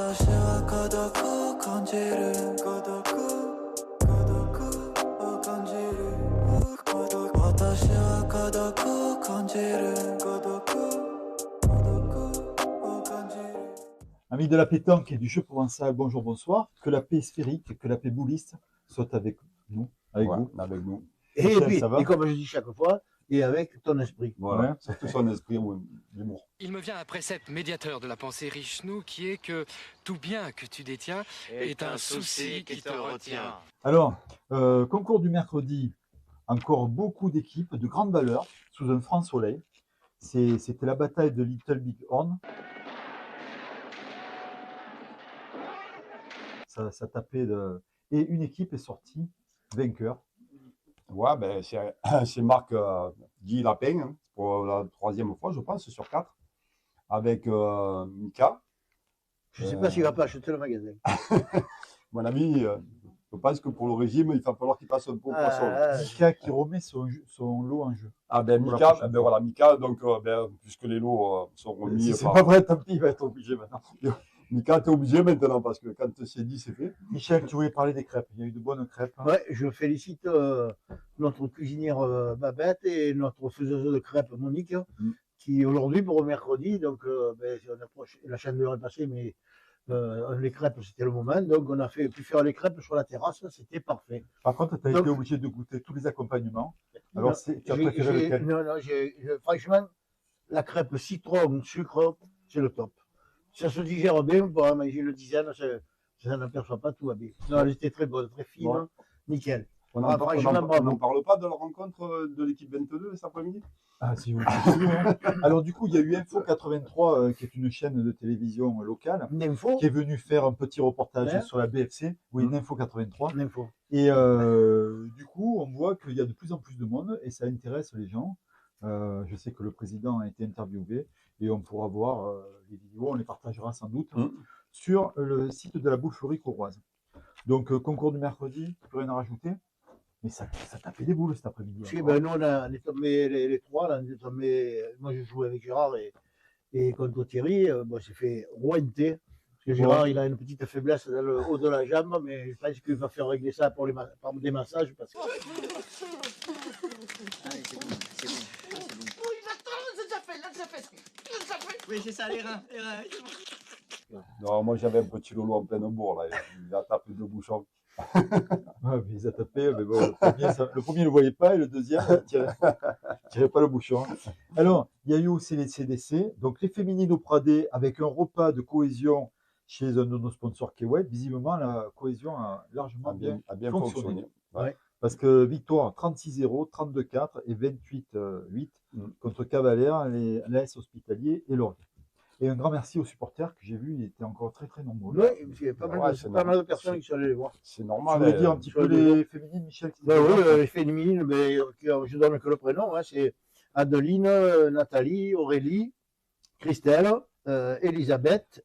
私は孤独を感じる。Amis de la pétanque et du jeu provençal, bonjour, bonsoir. Que la paix sphérique, que la paix bouliste soit avec nous, avec Ouais, vous. avec nous. Et Michel, puis, ça va et comme je dis chaque fois, et avec ton esprit. Voilà, Ouais. surtout son esprit, l'humour. Il me vient un précepte médiateur de la pensée Richelieu qui est que tout bien que tu détiens est un souci qui te retient. Alors, concours du mercredi, encore beaucoup d'équipes de grande valeur sous un franc soleil. C'était la bataille de Little Big Horn. Ça tapait de... Et une équipe est sortie vainqueur. Ouais, ben, c'est Marc Guy Lapin, hein, pour la troisième fois, je pense, sur 4, avec Mika. Je ne sais pas s'il va pas acheter le magasin. Mon ami, je pense que pour le régime, il va falloir qu'il passe un peu au poisson. Mika qui remet son lot en jeu. Ah ben Pour la Mika, prochaine ben voilà, Mika, donc puisque les lots sont remis. Si c'est par- pas vrai, tant pis, il va être obligé maintenant. Mika, t'es obligé maintenant parce que quand c'est dit, c'est fait. Michel, tu voulais parler des crêpes. Il y a eu de bonnes crêpes. Hein. Ouais, je félicite notre cuisinière Babette et notre faiseuse de crêpes Monique, qui aujourd'hui, pour mercredi, donc on approche, la chandeleur est passée, mais les crêpes, c'était le moment. Donc on a pu faire les crêpes sur la terrasse, c'était parfait. Par contre, tu as Donc- été obligé de goûter tous les accompagnements. Alors, Non, tu as préféré lequel? Non, franchement, la crêpe citron, sucre, c'est le top. Ça se digère bien, pour manger le dizaine, ça n'aperçoit pas, tout va bien. Non, elle était très bonne, très fine, Ouais. nickel. On Ah, franchement, bravo. n'en parle pas de la rencontre de l'équipe 22 cet après-midi? Ah, si vous voulez. Hein. Alors, du coup, il y a eu Info 83, qui est une chaîne de télévision locale, Une info, qui est venue faire un petit reportage Ouais. sur la BFC. Oui, une Info 83. une info. Et du coup, on voit qu'il y a de plus en plus de monde et ça intéresse les gens. Je sais que le président a été interviewé et on pourra voir les vidéos, on les partagera sans doute sur le site de la boucherie Courroise. Donc, concours du mercredi, plus rien à rajouter. Mais ça tapait des boules cet après-midi. Si, encore. ben, nous, on est tombés les trois, là, on est tombés, moi, je jouais avec Gérard et contre Thierry, j'ai fait rointer. Parce que Gérard, il a une petite faiblesse dans le haut de la jambe, mais je pense qu'il va faire régler ça par des massages. Parce que... Oui, c'est ça, les reins. Non, moi j'avais un petit lolo en pleine bourre, là. Il a tapé 2 bouchons. Ouais, mais ils a tapé, mais bon, le premier ne le voyait pas et le deuxième ne tirait pas le bouchon. Alors, il y a eu aussi les CDC, donc les féminines au Pradé avec un repas de cohésion chez un de nos sponsors Kewet. Visiblement, la cohésion a largement bien fonctionné. Ouais. Parce que victoire 36-0, 32-4 et 28-8 contre Cavalère, l'AS Hospitalier et Laurier. Et un grand merci aux supporters que j'ai vus, ils étaient encore très très nombreux. Oui, il y a pas c'est mal de normal. personnes qui sont allées les voir. C'est Tu normal. voulais dire un petit peu les féminines, Michel? qui Ben étaient oui, là les féminines, mais je donne que le prénom, hein, c'est Adeline, Nathalie, Aurélie, Christelle, Elisabeth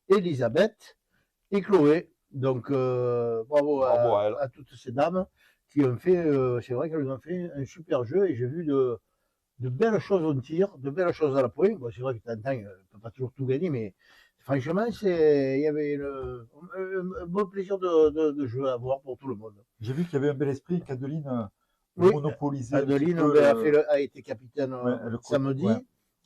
et Chloé. Donc bravo Bravo à elle. à toutes ces dames qui ont fait, c'est vrai qu'elles ont fait un super jeu et j'ai vu de belles choses au tir, de belles choses à la pointe. Bon, c'est vrai que t'entends, on ne peut pas toujours tout gagner, mais franchement, il y avait un bon plaisir de jeu à voir pour tout le monde. J'ai vu qu'il y avait un bel esprit, qu'Adeline Oui, monopolisait. Adeline un petit peu a été capitaine le samedi. ouais.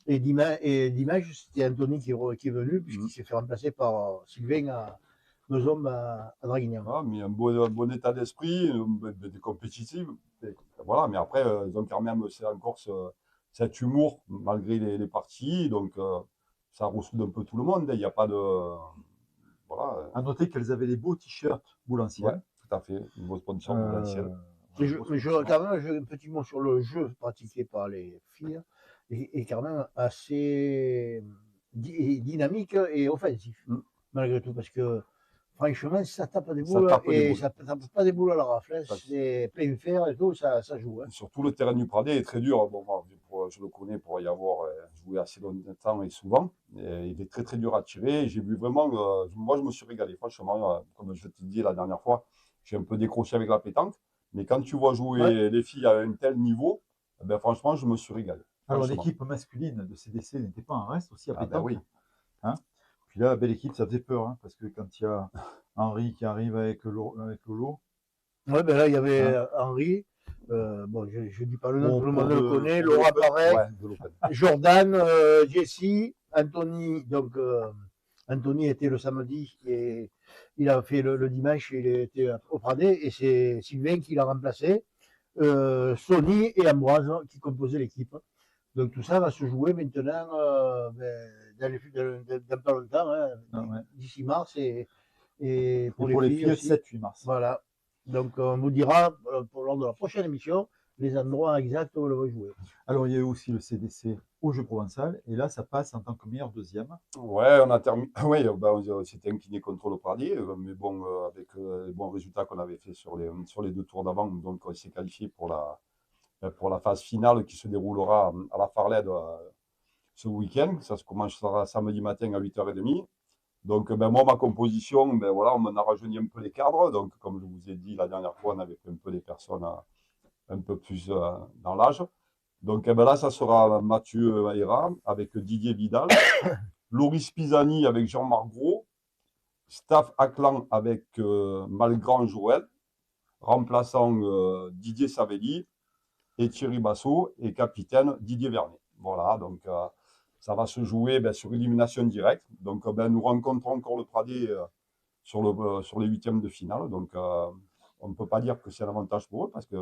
Et dimanche, c'était Anthony qui est venu, puisqu'il s'est fait remplacer par Sylvain à Besom à Draguignan. Ah, mais un bon état d'esprit, des compétitifs. Voilà, mais après, ils ont quand même encore cet humour malgré les parties. Donc, ça ressoude un peu tout le monde. Il n'y a pas de. Voilà. À noter qu'elles avaient les beaux t-shirts Boulanciel. Ouais, tout à fait. Nouveau sponsor de l'ancienne. Mais quand même, j'ai un petit mot sur le jeu pratiqué par les filles, et quand même assez dynamique et offensif, malgré tout, parce que franchement, ça tape des boules, ça tape pas des boules à la rafle, hein, c'est plein fer et tout, ça joue. Hein. Surtout le terrain du Pradé est très dur. Bon, je le connais pour y avoir joué assez longtemps et souvent. Et il est très très dur à tirer. J'ai vu vraiment, moi je me suis régalé. Franchement, comme je te dis la dernière fois, j'ai un peu décroché avec la pétanque. Mais quand tu vois jouer les filles à un tel niveau, ben, franchement, je me suis régalé. Alors l'équipe masculine de CDC n'était pas en reste aussi à pétanque. Ben oui. Hein, Puis là, belle équipe, ça faisait peur, hein, parce que quand il y a Henri qui arrive avec Lolo, Ouais, ben là, il y avait Hein Henri. Bon, je ne dis pas le nom, Pour- tout le monde pour le le- connaît. pour Laura l'Open. Parek, Ouais, de l'Open. Jordan, Jesse, Anthony. Donc, Anthony était le samedi et il a fait le dimanche, il était au Pradet et c'est Sylvain qui l'a remplacé. Sony et Ambroise qui composaient l'équipe. Donc tout ça va se jouer maintenant dans pas longtemps, hein, Ah ouais. d'ici mars et Et pour pour les filles, aussi. 7-8 mars. Voilà. Donc on vous dira lors de la prochaine émission les endroits exacts où on va jouer. Alors, il y a eu aussi le CDC au Jeu Provençal, et là, ça passe en tant que meilleur deuxième. Ouais, on a terminé. Oui, on s'était incliné contre le Pradier, mais bon, avec les bons résultats qu'on avait fait sur les 2 tours d'avant, donc on s'est qualifié pour la phase finale qui se déroulera à la Farlède ce week-end. Ça se commencera samedi matin à 8h30. Donc, moi, ma composition, voilà, on m'en a rajeuni un peu les cadres. Donc, comme je vous ai dit la dernière fois, on avait pris un peu des personnes un peu plus dans l'âge. Donc là, ça sera Mathieu Héra avec Didier Vidal, Loris Pisani avec Jean-Marc Gros, Staff Aclan avec Malgrand Joël, remplaçant Didier Savelli et Thierry Bassot et capitaine Didier Vernet. Voilà, donc ça va se jouer sur élimination directe. Donc nous rencontrons encore le Pradet sur les 8e de finale. Donc on ne peut pas dire que c'est un avantage pour eux parce que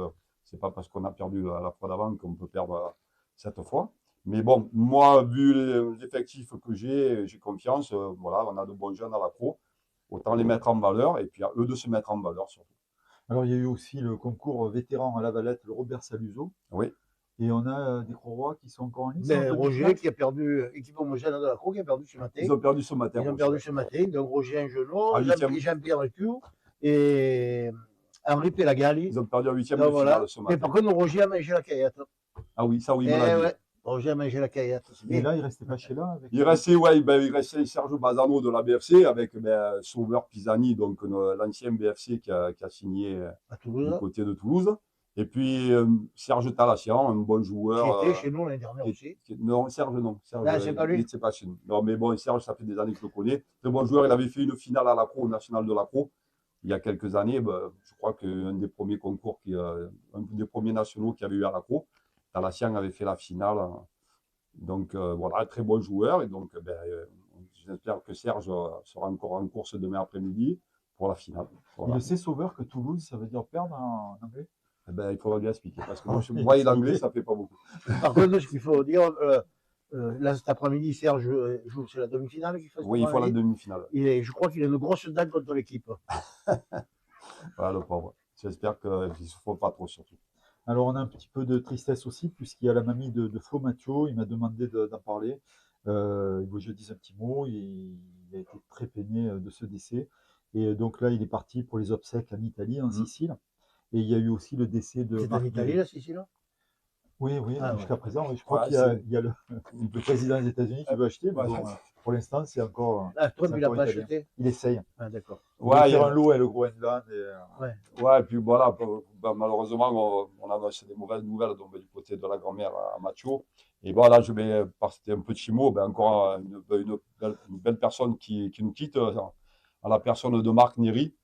c'est pas parce qu'on a perdu la fois d'avant qu'on peut perdre cette fois. Mais bon, moi, vu les effectifs que j'ai confiance. Voilà, on a de bons jeunes à la pro. Autant les mettre en valeur et puis à eux de se mettre en valeur surtout. Alors, il y a eu aussi le concours vétéran à la Valette, le Robert Saluso. Oui. Et on a des Croix qui sont encore en lice. Ben, Roger qui a perdu, équipe homogène de la Croix, qui a perdu ce matin. Ils ont perdu ce matin. Ils ont perdu ce matin. Donc Roger Angenot, À huitième. Jean-Pierre Recul et Henri Pelagali. Ils ont perdu en 8e de Donc, voilà. finale ce matin. Mais par contre, Roger a mangé la caillette. Ah oui, ça oui, il Eh me l'a dit. ouais, Roger a mangé la caillette. C'est Et bien. là, il restait pas chez là avec... Il restait Serge Bazano de la BFC avec Sauveur Pisani, donc l'ancien BFC qui a signé À du Toulouse, côté de Toulouse. Et puis Serge Talassian, un bon joueur. qui était chez nous l'année dernière aussi. Non, Serge, non. Serge, Ah, c'est pas lui. c'est pas chez nous. Non, mais bon, Serge, ça fait des années que je le connais. Très bon joueur. Il avait fait une finale à la Pro, au National de la Pro, il y a quelques années. Je crois qu'un des premiers concours, un des premiers nationaux qu'il y avait eu à la Pro, Talassian avait fait la finale. Donc voilà, très bon joueur. Et donc, j'espère que Serge sera encore en course demain après-midi pour la finale. Voilà. Il le sait, Sauveur, que Toulouse, ça veut dire perdre en anglais? Il faudra lui expliquer parce que moi et l'anglais, ça fait pas beaucoup. Par contre, ce qu'il faut dire, là cet après-midi, Serge joue, c'est la demi-finale qu'il fait. Oui, il faut la demi-finale. Je crois qu'il a une grosse dent contre l'équipe. Voilà, le pauvre. J'espère qu'il ne souffre pas trop surtout. Alors, on a un petit peu de tristesse aussi, puisqu'il y a la mamie de Flo Mathieu. Il m'a demandé d'en parler. Il veut que je dise un petit mot. Il a été très peiné de ce décès. Et donc là, il est parti pour les obsèques en Italie, en Sicile. Et il y a eu aussi le décès de C'est en Marc Italie, Neri. la Sicile? Oui, Ah, jusqu'à ouais. présent. Oui. Je crois Ouais, qu'il y a le président des États-Unis qui veut acheter. Mais bon, pour l'instant, c'est encore. Ah, Trump, c'est il n'a encore pas italien. acheté? Il essaye. Ah, d'accord. Il veut Ouais, faire un lot et le Groenland. ouais, et puis voilà, malheureusement, on annonce des mauvaises nouvelles donc, du côté de la grand-mère à Mathieu. Et voilà, je vais passer un petit mot, encore une belle personne qui nous quitte, à la personne de Marc Neri.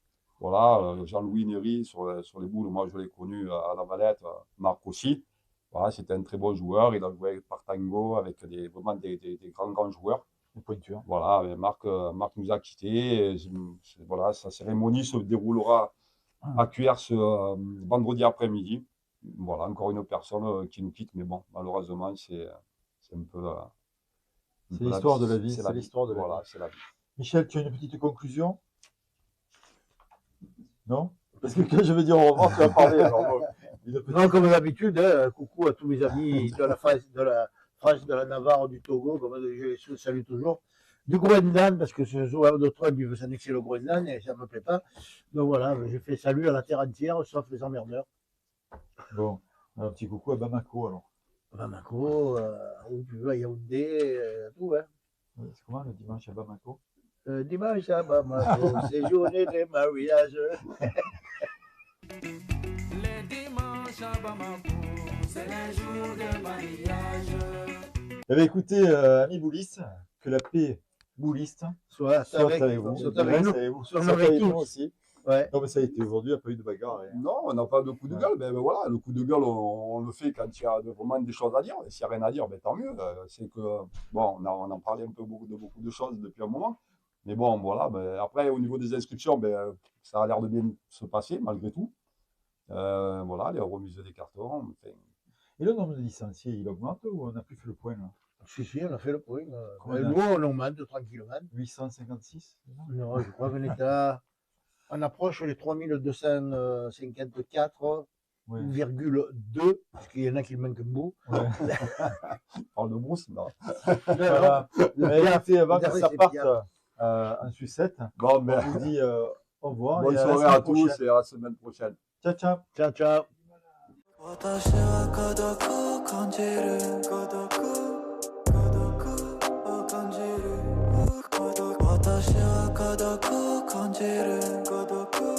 Voilà, Jean-Louis Neri sur les boules, moi je l'ai connu à la Valette, Marc aussi. Voilà, c'était un très bon joueur, il a joué par Tango avec vraiment des grands joueurs. Une pointure. Voilà, Marc nous a quittés. Voilà, sa cérémonie se déroulera à Cuers vendredi après-midi. Voilà, encore une personne qui nous quitte, mais bon, malheureusement, c'est un peu. C'est l'histoire de la vie. C'est l'histoire de la vie. Voilà, c'est la vie. Michel, tu as une petite conclusion? Non? Parce que quand je vais dire au revoir, tu vas parler. Alors, Non, comme d'habitude, coucou à tous mes amis de la France, de la Navarre, du Togo, comme je les salue toujours. Du Groenland, parce que ce joueur de Trump, il veut s'annexer le Groenland et ça ne me plaît pas. Donc voilà, je fais salut à la terre entière, sauf les emmerdeurs. bon, un petit coucou à Bamako alors. Bamako, où tu veux, à Yaoundé, tout, hein. C'est comment le dimanche à Bamako? Dimanche à Bamako, c'est journée de mariage. Les dimanches à Bamako, c'est les jours de mariage. Eh bien, écoutez, amis Boulis, que la paix Gaulliste, Soit soit avec, avec vous, soit avec nous. soit Soit avec avec nous nous. aussi. Ouais. Non, mais ça a été aujourd'hui, il n'y a pas eu de bagarre. Rien. Non, on n'a pas de coup de Ouais. gueule. Ben voilà, le coup de gueule, on le fait quand il y a vraiment des choses à dire. Et s'il n'y a rien à dire, ben, tant mieux. C'est que, bon, on en parlait un peu de beaucoup de choses depuis un moment. Mais bon, voilà. Ben, après, au niveau des inscriptions, ben, ça a l'air de bien se passer, malgré tout. Voilà, les remises des cartons. Enfin, Et le nombre de licenciés, il augmente ou on n'a plus fait le point là? Si, on a fait le point. Combien Nous, on augmente tranquillement. 856? Non, je crois qu'on est à. On approche les 3254,2, Ouais. parce qu'il y en a qui manquent un bout. Ouais. on parle de brousse, non. Voilà. Mais écoutez, avant que dernier, ça c'est parte Pierre. en sucette, Bon, ben, on vous dit au revoir. bonne et à la soirée à semaine tous prochaine. et à la semaine prochaine. Ciao, ciao. Ciao, ciao. 私は孤独を感じる孤独を感じる私は孤独を感じる孤独